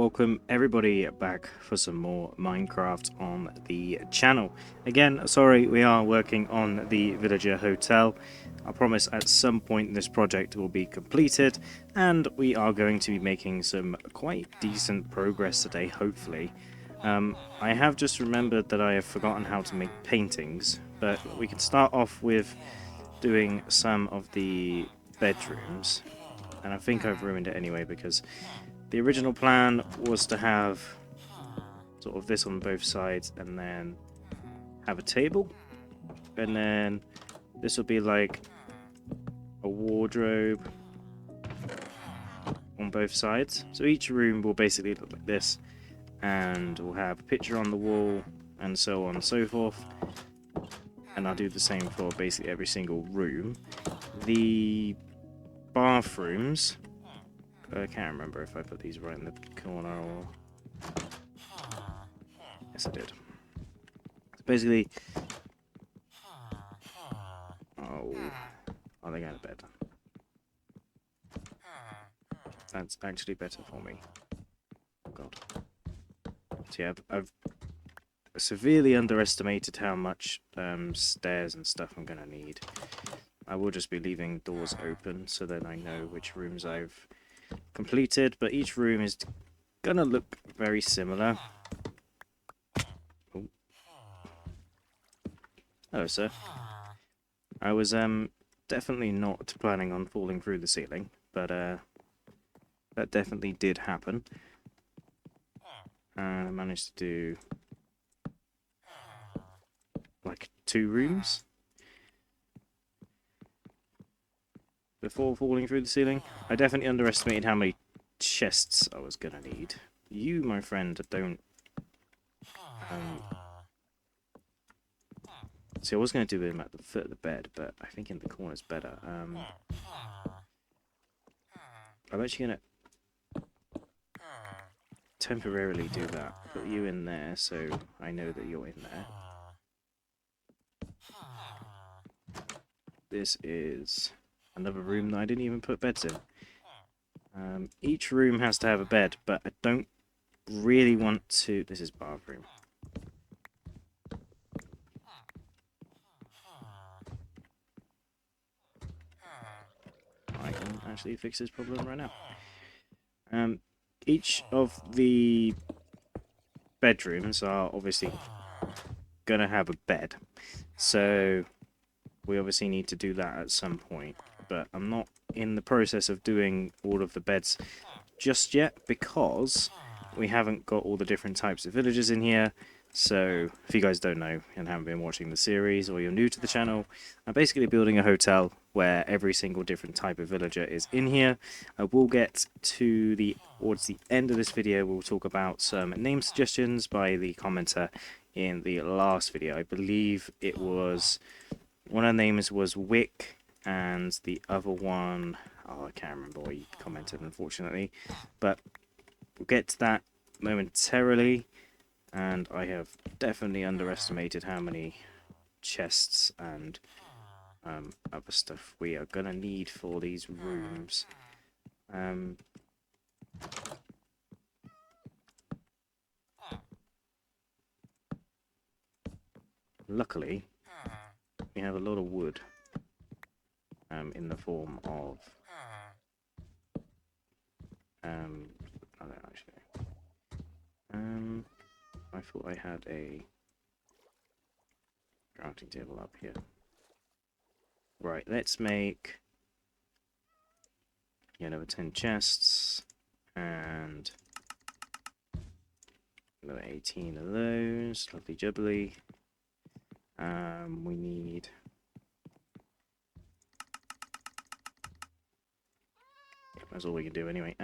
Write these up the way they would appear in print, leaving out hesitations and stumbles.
Welcome everybody back for some more Minecraft on the channel. Again, sorry, we are working on the villager hotel. I promise at some point this project will be completed and we are going to be making some quite decent progress today, hopefully. I have just remembered that I have forgotten how to make paintings, but we can start off with doing some of the bedrooms. And I think I've ruined it anyway because the original plan was to have sort of this on both sides and then have a table. And then this will be like a wardrobe on both sides. So each room will basically look like this. And we'll have a picture on the wall and so on and so forth. And I'll do the same for basically every single room. The bathrooms, I can't remember if I put these right in the corner or... Yes, I did. So basically... Oh, are they going to bed? That's actually better for me. Oh god. So yeah, I've severely underestimated how much stairs and stuff I'm going to need. I will just be leaving doors open so then I know which rooms I've completed, but each room is going to look very similar. Oh. Hello, sir. I was definitely not planning on falling through the ceiling, but that definitely did happen. And I managed to do like 2 rooms before falling through the ceiling. I definitely underestimated how many chests I was gonna need. You, my friend, don't... See, I was going to do them at the foot of the bed, but I think in the corner is better. I'm actually going to temporarily do that. Put you in there so I know that you're in there. This is another room that I didn't even put beds in. Each room has to have a bed, but I don't really want to... This is bathroom. I can actually fix this problem right now. Each of the bedrooms are obviously going to have a bed. So we obviously need to do that at some point. But I'm not in the process of doing all of the beds just yet because we haven't got all the different types of villagers in here. So if you guys don't know and haven't been watching the series or you're new to the channel, I'm basically building a hotel where every single different type of villager is in here. I will get to towards the end of this video, we'll talk about some name suggestions by the commenter in the last video. I believe it was... One of the names was Wick, and the other one... Oh, I can't remember what he commented, unfortunately. But we'll get to that momentarily. And I have definitely underestimated how many chests and other stuff we are going to need for these rooms. Luckily, we have a lot of wood in the form of... I don't actually... I thought I had a crafting table up here. Right, let's make another 10 chests and another 18 of those. Lovely jubbly. We need... That's all we can do anyway.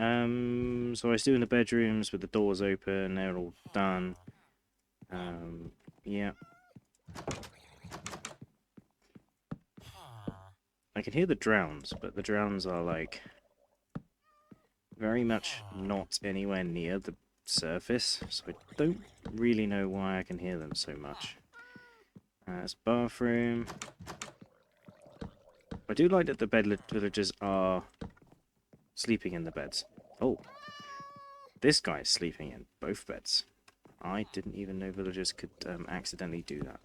So I was doing the bedrooms with the doors open. They're all done. Yeah. I can hear the drowns, but the drowns are like very much not anywhere near the surface, so I don't really know why I can hear them so much. That's bathroom. I do like that the villagers are sleeping in the beds. Oh. This guy is sleeping in both beds. I didn't even know villagers could accidentally do that.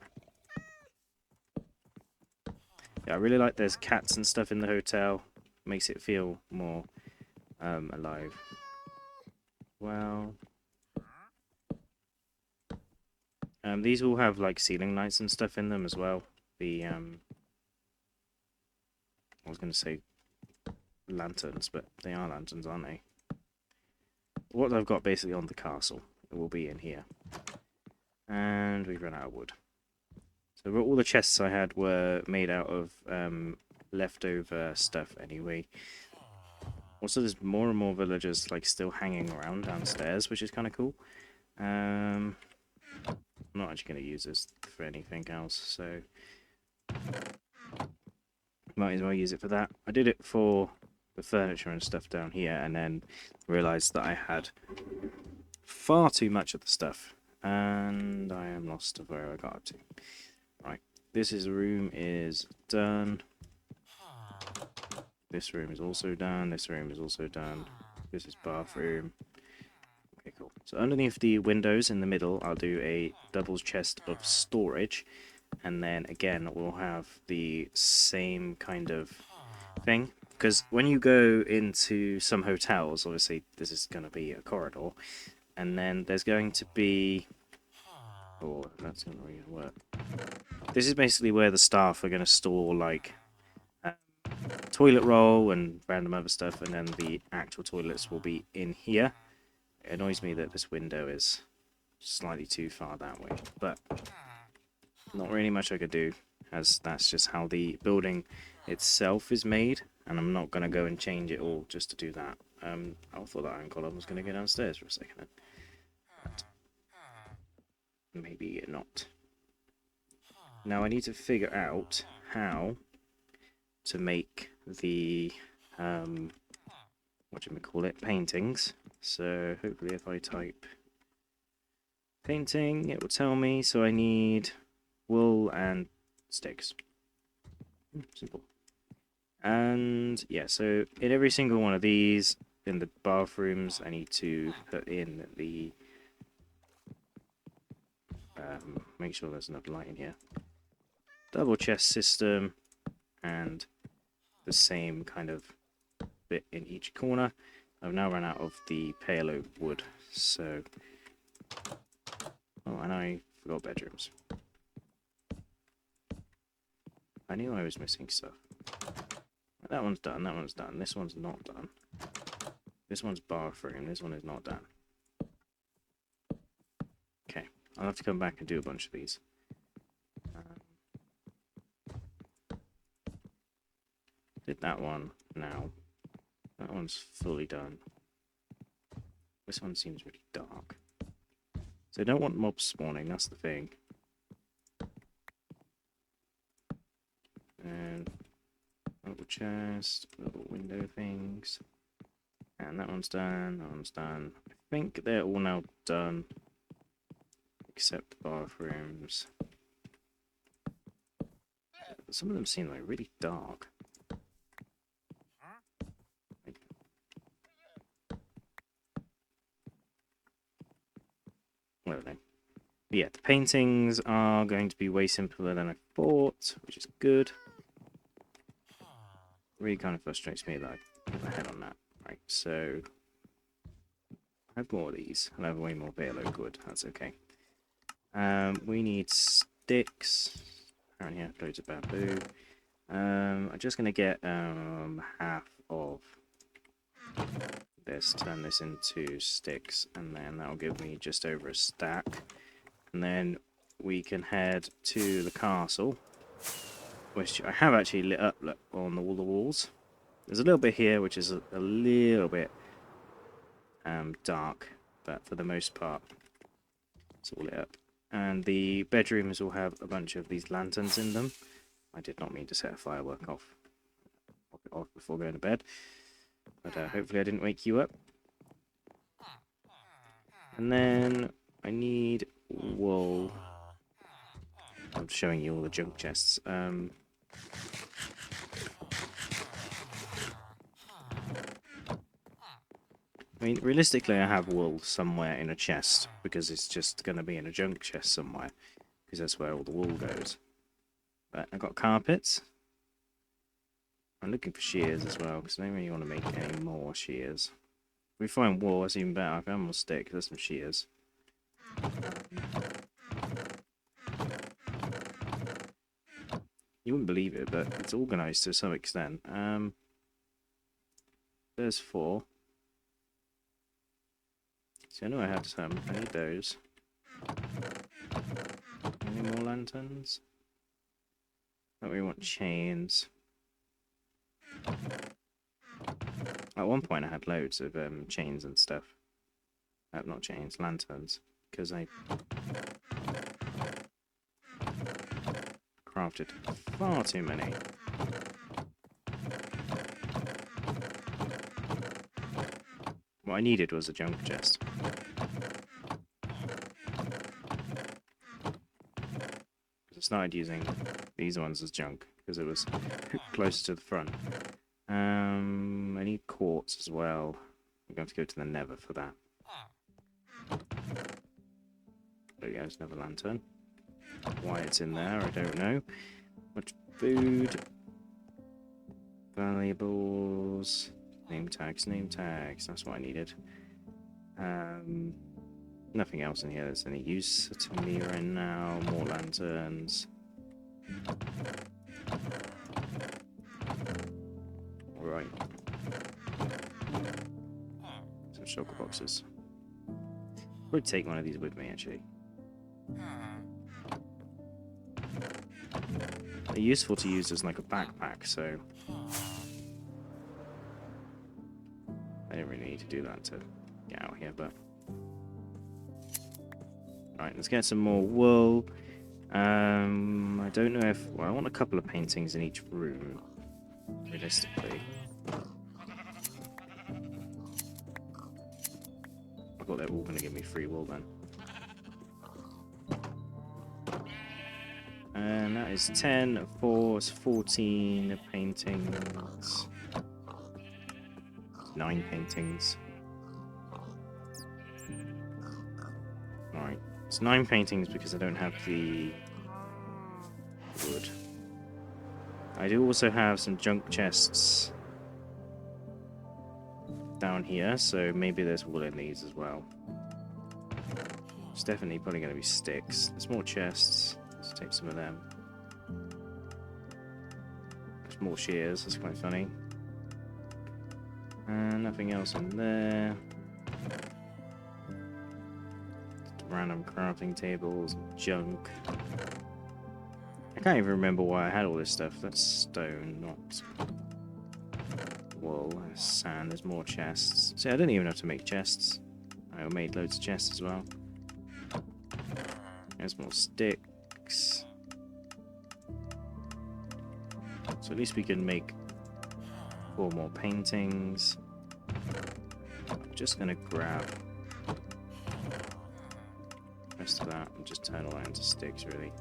Yeah, I really like there's cats and stuff in the hotel. Makes it feel more alive. Well, these all have like ceiling lights and stuff in them as well. The I was going to say lanterns, but they are lanterns, aren't they? What I've got basically on the castle, it will be in here. And we've run out of wood. So all the chests I had were made out of leftover stuff anyway. Also, there's more and more villagers like still hanging around downstairs, which is kind of cool. I'm not actually going to use this for anything else, so might as well use it for that. I did it for the furniture and stuff down here, and then realised that I had far too much of the stuff, and I am lost of where I got up to. Right, this room is done. This room is also done. This room is also done. This is bathroom. Okay, cool. So underneath the windows in the middle, I'll do a double chest of storage. And then again, we'll have the same kind of thing. Because when you go into some hotels, obviously this is going to be a corridor. And then there's going to be... Oh, that's not really going to work. This is basically where the staff are going to store, like... toilet roll and random other stuff, and then the actual toilets will be in here. It annoys me that this window is slightly too far that way, but not really much I could do, as that's just how the building itself is made, and I'm not going to go and change it all just to do that. I thought that iron column was going to go downstairs for a second, but maybe not. Now I need to figure out how to make the paintings. So hopefully if I type painting, it will tell me. So I need wool and sticks. Simple. And yeah, so in every single one of these, in the bathrooms, I need to put in the make sure there's enough light in here. Double chest system, and the same kind of bit in each corner. I've now run out of the pale oak wood, so... Oh, and I forgot bedrooms. I knew I was missing stuff. That one's done, that one's done, this one's not done. This one's bathroom, this one is not done. Okay, I'll have to come back and do a bunch of these. Did that one now. That one's fully done. This one seems really dark. So I don't want mobs spawning, that's the thing. And little chest, little window things. And that one's done, that one's done. I think they're all now done. Except the bathrooms. Some of them seem like really dark. I don't know. But yeah, the paintings are going to be way simpler than I thought, which is good. Really kind of frustrates me that I put my head on that. Right, so I have more of these. I'll have way more pale oak wood. That's okay. We need sticks. Apparently I have loads of bamboo. I'm just going to get half of this, turn this into sticks, and then that'll give me just over a stack. And then we can head to the castle, which I have actually lit up on all the walls. There's a little bit here which is a little bit dark, but for the most part it's all lit up. And the bedrooms will have a bunch of these lanterns in them. I did not mean to set a firework off before going to bed, but hopefully I didn't wake you up. And then I need wool. I'm showing you all the junk chests. I mean, realistically, I have wool somewhere in a chest, because it's just going to be in a junk chest somewhere, because that's where all the wool goes. But I've got carpets. I'm looking for shears as well, because I don't really want to make any more shears. If we find wool, that's even better. I found more stick, there's some shears. You wouldn't believe it, but it's organised to some extent. There's 4. So I know I had some. I need those. Any more lanterns? Don't we want chains? At one point I had loads of chains and stuff. Not chains, lanterns. Because I crafted far too many. What I needed was a junk chest. I started using these ones as junk because it was closer to the front. I need quartz as well. I'm going to go to the Nether for that. There we go, there's another lantern. Why it's in there, I don't know. Much food. Valuables. Name tags, that's what I needed. Nothing else in here that's any use to me right now. More lanterns. Alright. Some shulker boxes. Would take one of these with me actually. They're useful to use as like a backpack, so I didn't really need to do that to get out here, but alright, let's get some more wool. I don't know if... well, I want a couple of paintings in each room, realistically. I thought they were all going to give me free wool then. And that is 10, 4, 14 paintings. 9 paintings. Alright, it's 9 paintings because I don't have the wood. I do also have some junk chests down here, so maybe there's wool in these as well. It's definitely probably going to be sticks. There's more chests. Let's take some of them. There's more shears, that's quite funny. And nothing else in there. Just random crafting tables, junk. I can't even remember why I had all this stuff. That's stone, not wool. There's sand, there's more chests. See, I didn't even have to make chests. I made loads of chests as well. There's more sticks. So at least we can make 4 more paintings. I'm just gonna grab the rest of that and just turn all that into sticks, really.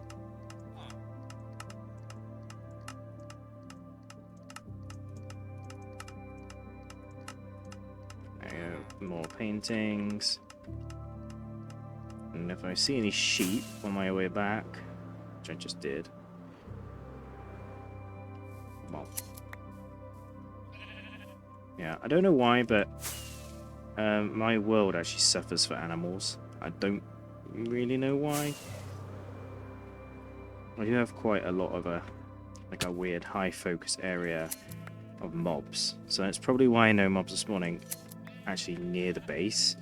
There we go, more paintings. And if I see any sheep on my way back, which I just did. Well, yeah, I don't know why, but my world actually suffers for animals. I don't really know why. I do have quite a lot of a weird high focus area of mobs, so that's probably why I know mobs are spawning actually near the base.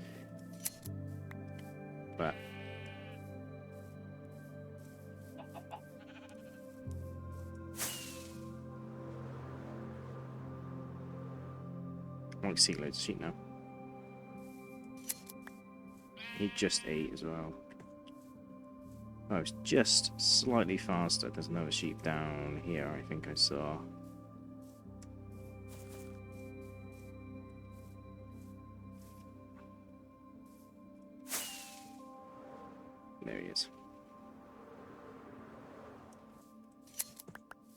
But I want to see loads of sheep now. He just ate as well. Oh, it's just slightly faster. There's another sheep down here, I think I saw. There he is.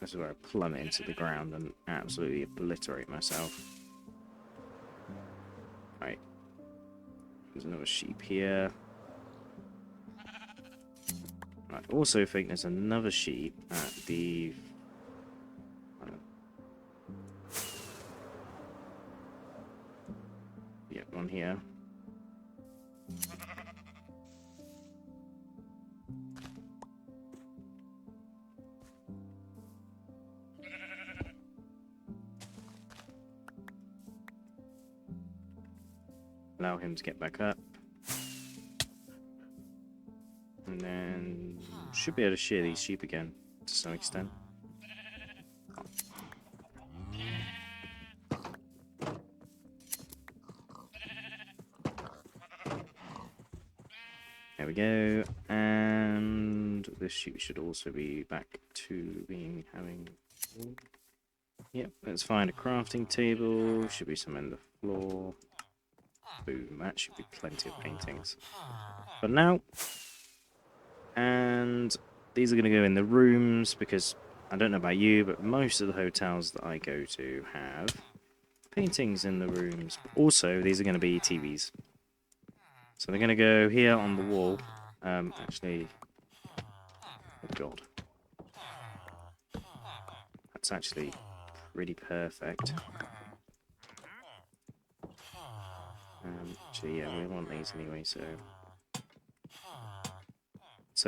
This is where I plummet into the ground and absolutely obliterate myself. Right. There's another sheep here. I also think there's another sheep at the... yeah, one here. Allow him to get back up. And then should be able to shear these sheep again to some extent. There we go. And this sheep should also be back to having. Yep, let's find a crafting table. Should be some on the floor. Boom, that should be plenty of paintings. But now, and these are going to go in the rooms because I don't know about you, but most of the hotels that I go to have paintings in the rooms. Also, these are going to be TVs. So they're going to go here on the wall. Actually, oh god. That's actually pretty perfect. Actually, yeah, we want these anyway, so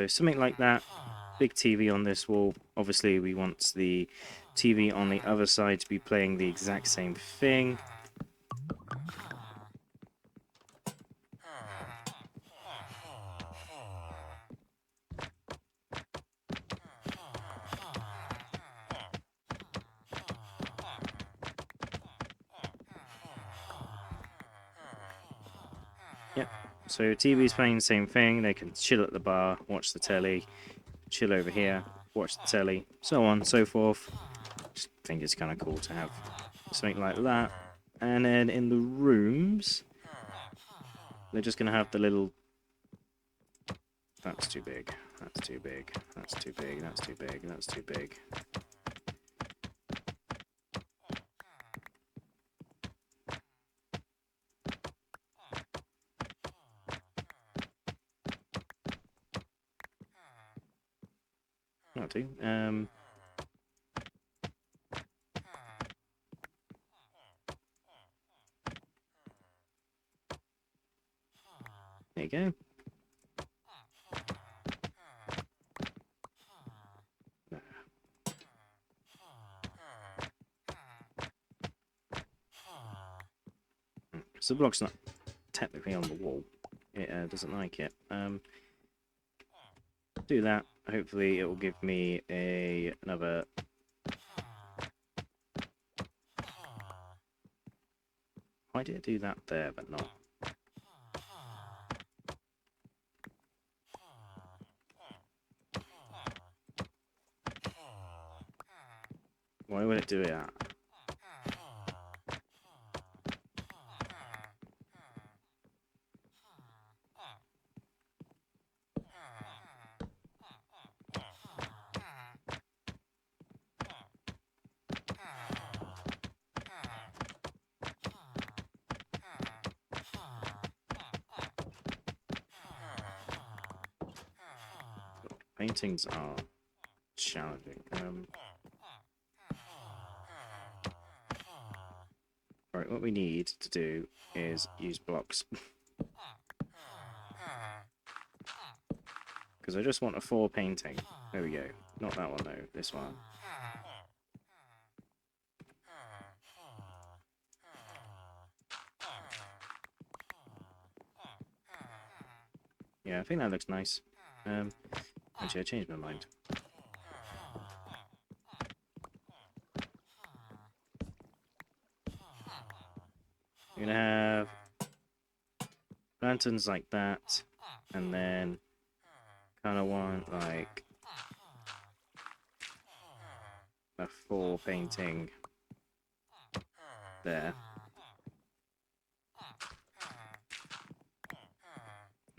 something like that. Big TV on this wall. Obviously, we want the TV on the other side to be playing the exact same thing. Yep. So TV's playing the same thing. They can chill at the bar, watch the telly, chill over here, watch the telly, so on and so forth. Just think it's kind of cool to have something like that. And then in the rooms, they're just going to have the little... That's too big. That's too big. That's too big. That's too big. That's too big. Not too. There you go. So the block's not technically on the wall. It doesn't like it. Do that. Hopefully it will give me another... Why did it do that there but not? Why would it do that? Paintings are challenging. Right, what we need to do is use blocks. Because I just want a 4 painting. There we go. Not that one though, this one. Yeah, I think that looks nice. Actually, I changed my mind. You're gonna have lanterns like that, and then kind of want like a 4 painting there.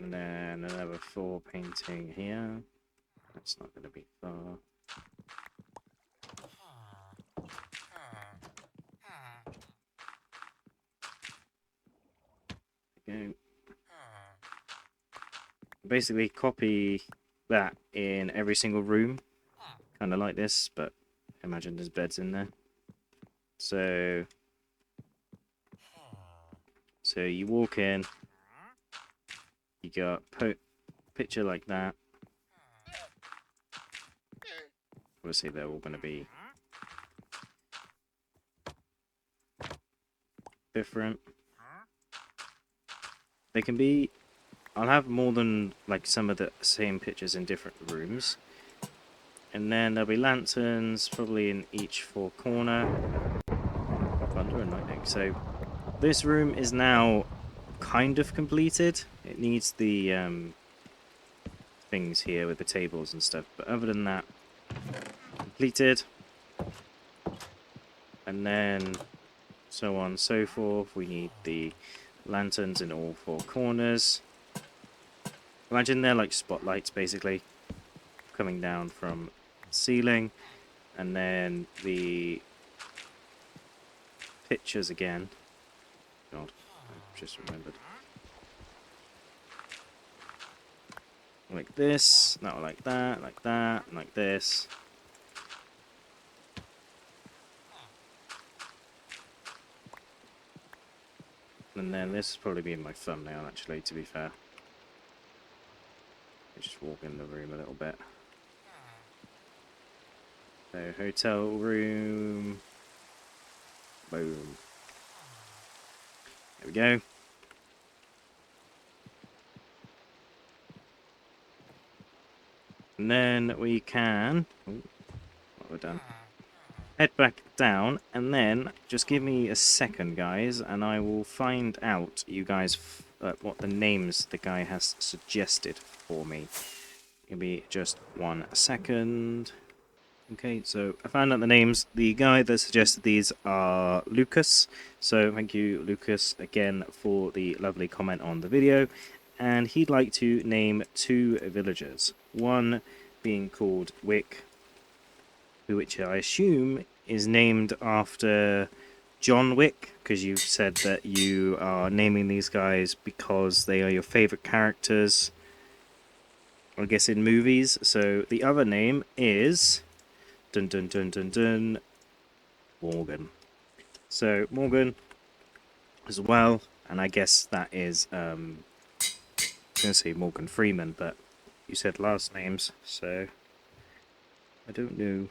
And then another 4 painting here. That's not going to be far. There we go. basically copy that in every single room, kind of like this, but imagine there's beds in there. So you walk in, you got picture like that. Obviously, they're all going to be different. They can be. I'll have more than like some of the same pictures in different rooms. And then there'll be lanterns, probably in each four corner. Thunder and lightning. So this room is now kind of completed. It needs the things here with the tables and stuff. But other than that, completed. And then so on and so forth. We need the lanterns in all four corners. Imagine they're like spotlights, basically, coming down from the ceiling. And then the pictures again. God, I just remembered. Like this, not like that, and like this. And then this will probably be in my thumbnail, actually, to be fair. I just walk in the room a little bit. So, hotel room. Boom. There we go. And then we can... Ooh, what we're done. Head back down, and then just give me a second, guys, and I will find out, you guys, what the names the guy has suggested for me. Give me just 1 second. Okay, so I found out the names. The guy that suggested these are Lucas. So thank you, Lucas, again for the lovely comment on the video. And he'd like to name 2 villagers. One being called Wick, which I assume is named after John Wick, because you said that you are naming these guys because they are your favourite characters, I guess, in movies. So the other name is... Dun dun dun dun dun. Morgan. So Morgan as well, and I guess that is I was gonna say Morgan Freeman, but you said last names, so I don't know.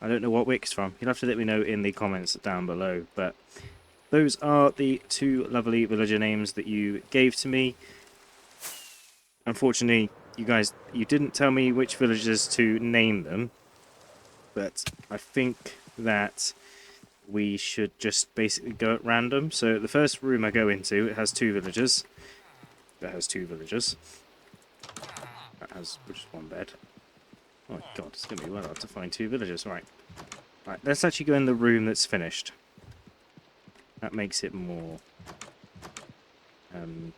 I don't know what Wick's from. You'll have to let me know in the comments down below. But those are the 2 lovely villager names that you gave to me. Unfortunately, you guys, you didn't tell me which villagers to name them, but I think that we should just basically go at random. So the first room I go into, it has 2 villagers. That has 2 villagers. That has just 1 bed. Oh my god, it's going to be well hard to find 2 villagers. Right, let's actually go in the room that's finished. That makes it more... Right,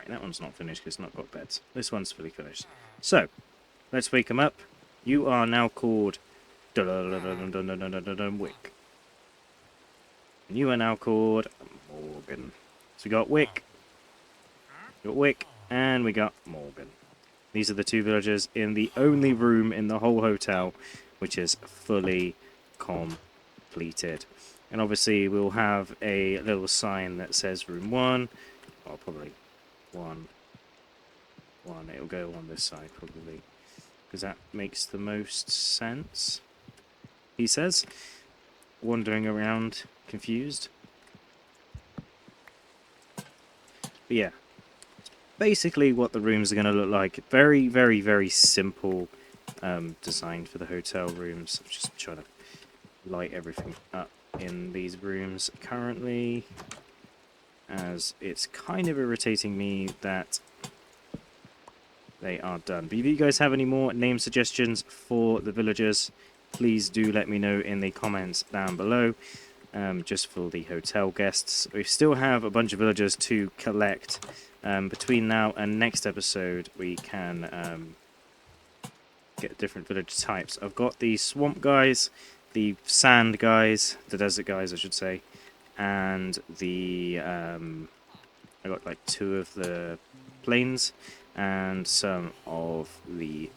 that one's not finished because it's not got beds. This one's fully finished. So, let's wake him up. You are now called Wick. And you are now called Morgan. So we got Wick, and we got Morgan. These are the 2 villagers in the only room in the whole hotel which is fully completed. And obviously we'll have a little sign that says room 1, or probably 1. It'll go on this side probably, because that makes the most sense, he says, wandering around confused. But yeah, basically what the rooms are going to look like. Very, very, very simple design for the hotel rooms. I'm just trying to light everything up in these rooms currently, as it's kind of irritating me that they are done. But if you guys have any more name suggestions for the villagers, please do let me know in the comments down below. Just for the hotel guests, we still have a bunch of villagers to collect. Between now and next episode, we can get different village types. I've got the swamp guys, the sand guys, the desert guys I should say, and the I got like 2 of the plains and some of the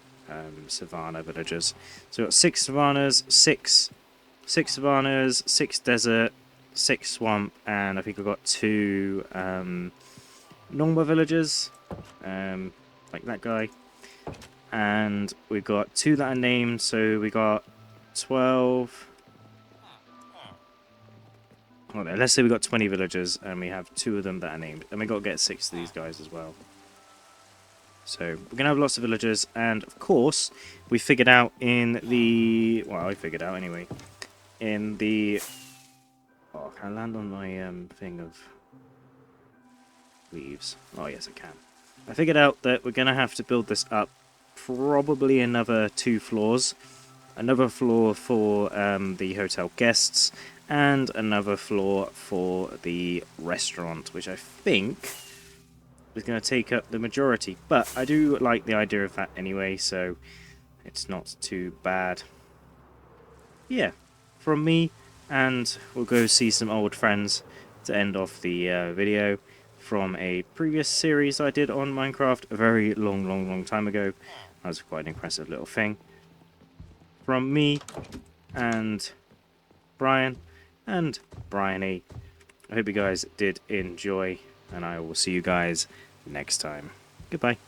savannah villagers. So we've got 6 savannas, 6 savannas, 6 desert, 6 swamp, and I think I've got 2 normal villagers, like that guy. And we've got 2 that are named, so we got 12. Hold on, let's say we got 20 villagers and we have 2 of them that are named. And we got to get 6 of these guys as well. So we're going to have lots of villagers, and of course, we figured out in the... Well, I figured out anyway. In the... Oh, can I land on my thing of leaves? Oh, yes, I can. I figured out that we're going to have to build this up probably another 2 floors. Another floor for the hotel guests, and another floor for the restaurant, which I think is going to take up the majority. But I do like the idea of that anyway, so it's not too bad. Yeah, from me, and we'll go see some old friends to end off the video from a previous series I did on Minecraft a very long time ago. That was quite an impressive little thing. From me and Brian and Bryony, I hope you guys did enjoy, and I will see you guys next time. Goodbye.